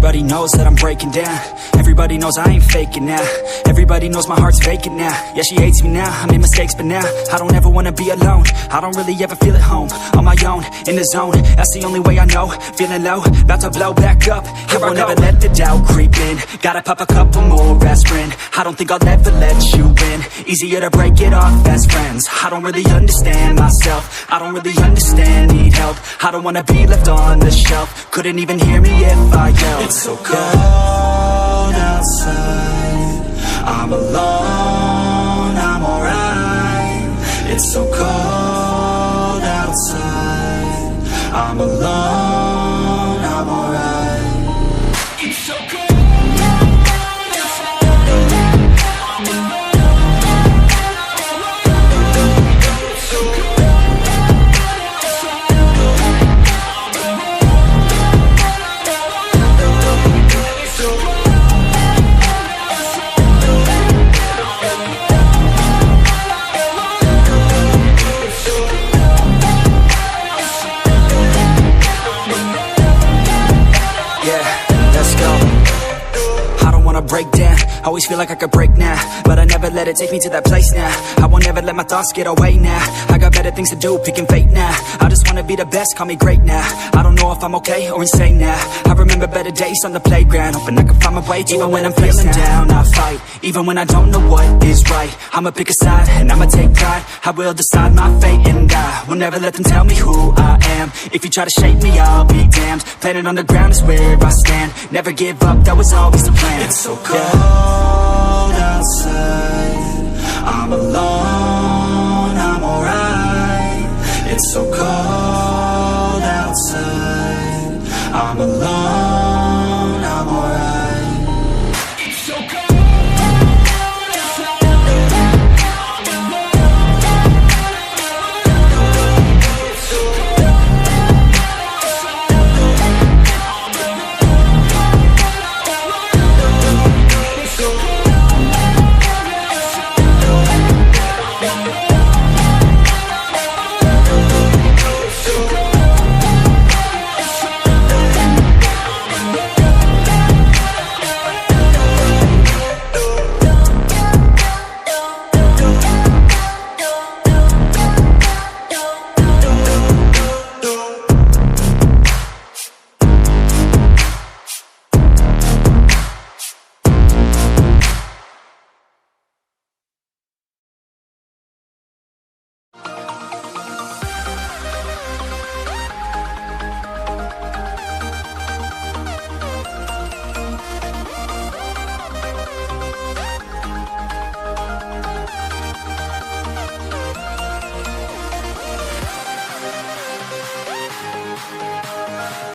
Everybody knows that I'm breaking down. Everybody knows I ain't faking now. Everybody knows my heart's vacant now. Yeah, she hates me now, I made mistakes but now I don't ever wanna be alone. I don't really ever feel at home. On my own, in the zone, that's the only way I know. Feeling low, about to blow back up. Here I won't ever let the doubt creep in. Gotta pop a couple more aspirin. I don't think I'll ever let you in. Easier to break it off best friends. I don't really understand myself. I don't really understand, need help. I don't wanna be left on the shelf. Couldn't even hear me if I yelled. It's so cold outside, I'm alone, I'm alright. It's so cold outside, I'm alone, I'm alright. It's so cold. Break down, always feel like I could break now, but I never let it take me to that place now. I won't ever let my thoughts get away now. I got better things to do, picking fate now. I just wanna be the best, call me great now. I don't know if I'm okay or insane now. I remember better days on the playground, hoping I can find my way. Even when I'm feeling down, I fight. Even when I don't know what is right, I'ma pick a side and I'ma take pride. I will decide my fate and I will never let them tell me who I am. If you try to shake me, I'll be damned. Planet on the ground is where I stand. Never give up, that was always the plan. It's so cold outside, I'm alone, I'm alright. It's so cold outside, I'm alone.